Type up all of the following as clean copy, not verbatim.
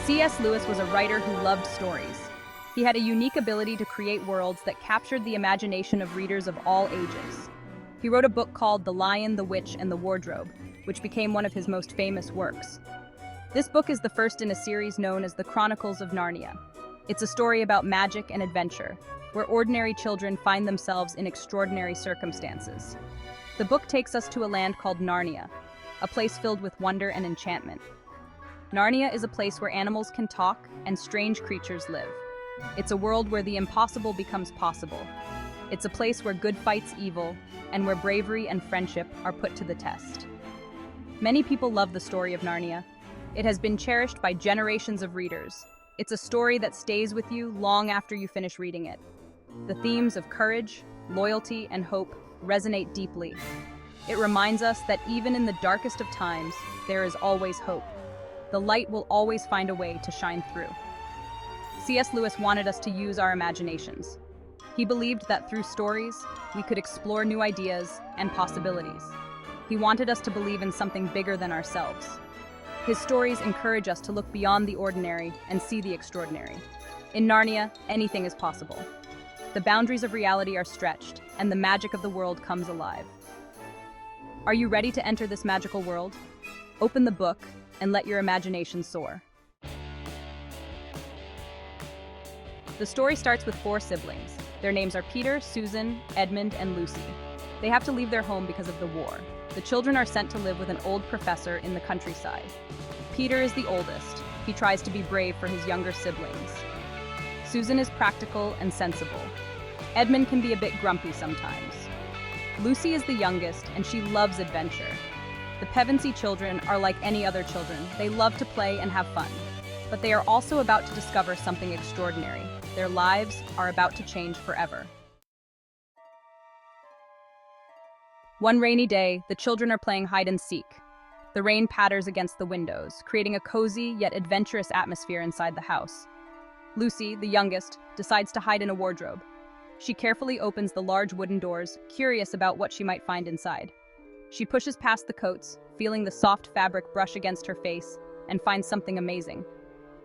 C.S. Lewis was a writer who loved stories. He had a unique ability to create worlds that captured the imagination of readers of all ages. He wrote a book called The Lion, the Witch, and the Wardrobe, which became one of his most famous works. This book is the first in a series known as the Chronicles of Narnia. It's a story about magic and adventure, where ordinary children find themselves in extraordinary circumstances. The book takes us to a land called Narnia, a place filled with wonder and enchantment. Narnia is a place where animals can talk and strange creatures live. It's a world where the impossible becomes possible. It's a place where good fights evil, and where bravery and friendship are put to the test. Many people love the story of Narnia. It has been cherished by generations of readers. It's a story that stays with you long after you finish reading it. The themes of courage, loyalty, and hope resonate deeply. It reminds us that even in the darkest of times, there is always hope. The light will always find a way to shine through. C.S. Lewis wanted us to use our imaginations. He believed that through stories, we could explore new ideas and possibilities. He wanted us to believe in something bigger than ourselves. His stories encourage us to look beyond the ordinary and see the extraordinary. In Narnia, anything is possible. The boundaries of reality are stretched, and the magic of the world comes alive. Are you ready to enter this magical world? Open the book and let your imagination soar. The story starts with 4 siblings. Their names are Peter, Susan, Edmund, and Lucy. They have to leave their home because of the war. The children are sent to live with an old professor in the countryside. Peter is the oldest. He tries to be brave for his younger siblings. Susan is practical and sensible. Edmund can be a bit grumpy sometimes. Lucy is the youngest, and she loves adventure. The Pevensey children are like any other children. They love to play and have fun. But they are also about to discover something extraordinary. Their lives are about to change forever. One rainy day, the children are playing hide and seek. The rain patters against the windows, creating a cozy yet adventurous atmosphere inside the house. Lucy, the youngest, decides to hide in a wardrobe. She carefully opens the large wooden doors, curious about what she might find inside. She pushes past the coats, feeling the soft fabric brush against her face, and finds something amazing.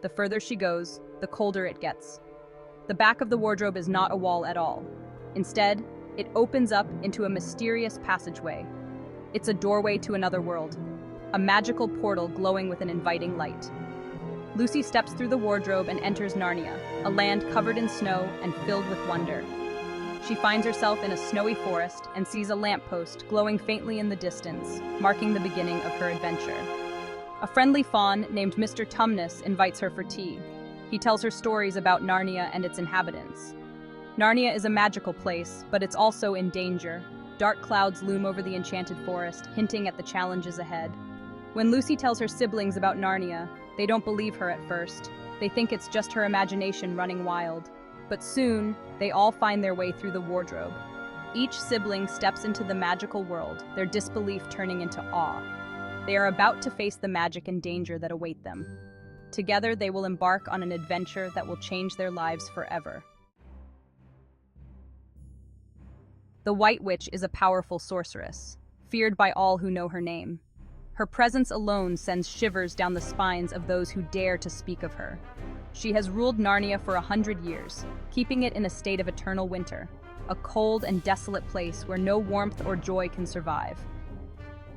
The further she goes, the colder it gets. The back of the wardrobe is not a wall at all. Instead, it opens up into a mysterious passageway. It's a doorway to another world, a magical portal glowing with an inviting light. Lucy steps through the wardrobe and enters Narnia, a land covered in snow and filled with wonder. She finds herself in a snowy forest and sees a lamppost glowing faintly in the distance, marking the beginning of her adventure. A friendly faun named Mr. Tumnus invites her for tea. He tells her stories about Narnia and its inhabitants. Narnia is a magical place, but it's also in danger. Dark clouds loom over the enchanted forest, hinting at the challenges ahead. When Lucy tells her siblings about Narnia, they don't believe her at first. They think it's just her imagination running wild. But soon, they all find their way through the wardrobe. Each sibling steps into the magical world, their disbelief turning into awe. They are about to face the magic and danger that await them. Together, they will embark on an adventure that will change their lives forever. The White Witch is a powerful sorceress, feared by all who know her name. Her presence alone sends shivers down the spines of those who dare to speak of her. She has ruled Narnia for 100 years, keeping it in a state of eternal winter, a cold and desolate place where no warmth or joy can survive.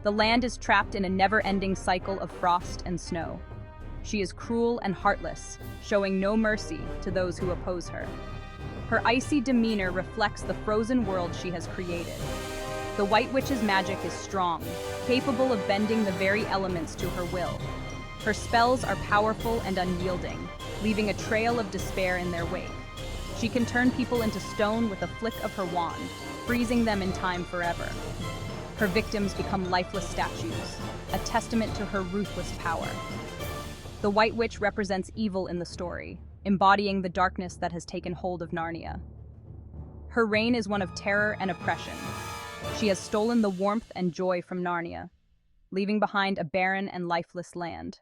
The land is trapped in a never-ending cycle of frost and snow. She is cruel and heartless, showing no mercy to those who oppose her. Her icy demeanor reflects the frozen world she has created. The White Witch's magic is strong, capable of bending the very elements to her will. Her spells are powerful and unyielding, leaving a trail of despair in their wake. She can turn people into stone with a flick of her wand, freezing them in time forever. Her victims become lifeless statues, a testament to her ruthless power. The White Witch represents evil in the story, embodying the darkness that has taken hold of Narnia. Her reign is one of terror and oppression. She has stolen the warmth and joy from Narnia, leaving behind a barren and lifeless land.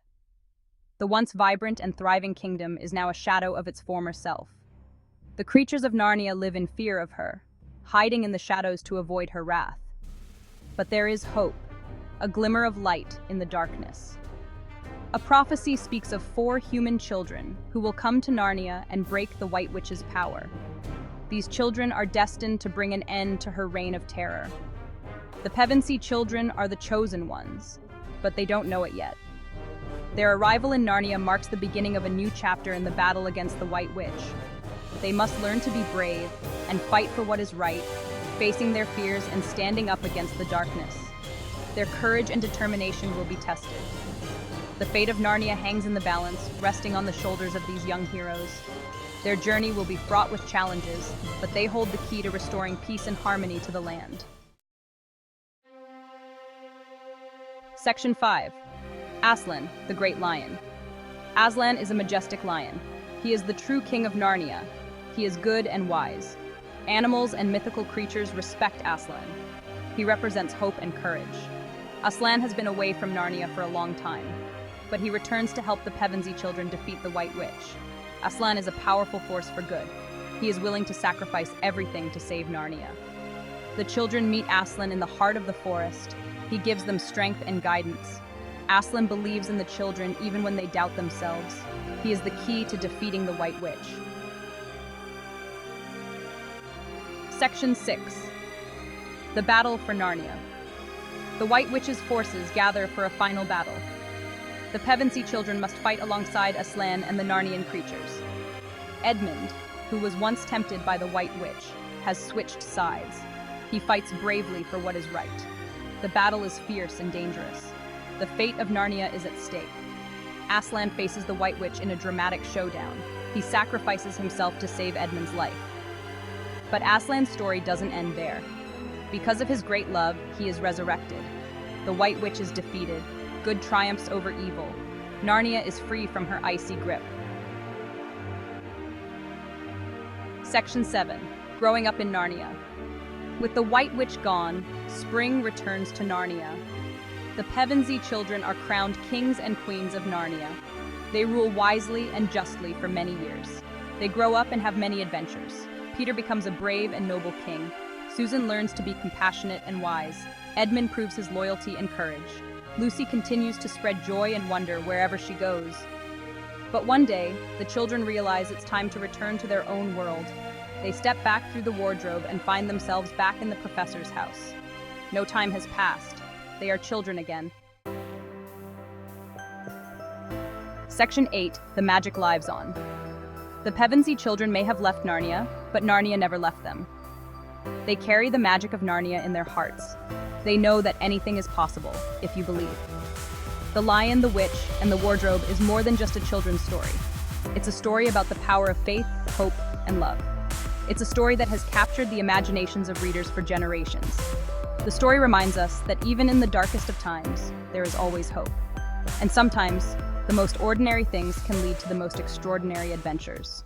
The once vibrant and thriving kingdom is now a shadow of its former self. The creatures of Narnia live in fear of her, hiding in the shadows to avoid her wrath. But there is hope, a glimmer of light in the darkness. A prophecy speaks of 4 human children who will come to Narnia and break the White Witch's power. These children are destined to bring an end to her reign of terror. The Pevensey children are the chosen ones, but they don't know it yet. Their arrival in Narnia marks the beginning of a new chapter in the battle against the White Witch. They must learn to be brave and fight for what is right, facing their fears and standing up against the darkness. Their courage and determination will be tested. The fate of Narnia hangs in the balance, resting on the shoulders of these young heroes. Their journey will be fraught with challenges, but they hold the key to restoring peace and harmony to the land. Section 5. Aslan, the Great Lion. Aslan is a majestic lion. He is the true king of Narnia. He is good and wise. Animals and mythical creatures respect Aslan. He represents hope and courage. Aslan has been away from Narnia for a long time, but he returns to help the Pevensey children defeat the White Witch. Aslan is a powerful force for good. He is willing to sacrifice everything to save Narnia. The children meet Aslan in the heart of the forest. He gives them strength and guidance. Aslan believes in the children even when they doubt themselves. He is the key to defeating the White Witch. Section 6. The Battle for Narnia. The White Witch's forces gather for a final battle. The Pevensey children must fight alongside Aslan and the Narnian creatures. Edmund, who was once tempted by the White Witch, has switched sides. He fights bravely for what is right. The battle is fierce and dangerous. The fate of Narnia is at stake. Aslan faces the White Witch in a dramatic showdown. He sacrifices himself to save Edmund's life. But Aslan's story doesn't end there. Because of his great love, he is resurrected. The White Witch is defeated. Good triumphs over evil. Narnia is free from her icy grip. Section 7. Growing up in Narnia. With the White Witch gone, spring returns to Narnia. The Pevensey children are crowned kings and queens of Narnia. They rule wisely and justly for many years. They grow up and have many adventures. Peter becomes a brave and noble king. Susan learns to be compassionate and wise. Edmund proves his loyalty and courage. Lucy continues to spread joy and wonder wherever she goes. But one day, the children realize it's time to return to their own world. They step back through the wardrobe and find themselves back in the professor's house. No time has passed. They are children again. Section 8. The Magic Lives On. The Pevensey children may have left Narnia, but Narnia never left them. They carry the magic of Narnia in their hearts. They know that anything is possible, if you believe. The Lion, the Witch, and the Wardrobe is more than just a children's story. It's a story about the power of faith, hope, and love. It's a story that has captured the imaginations of readers for generations. The story reminds us that even in the darkest of times, there is always hope. And sometimes, the most ordinary things can lead to the most extraordinary adventures.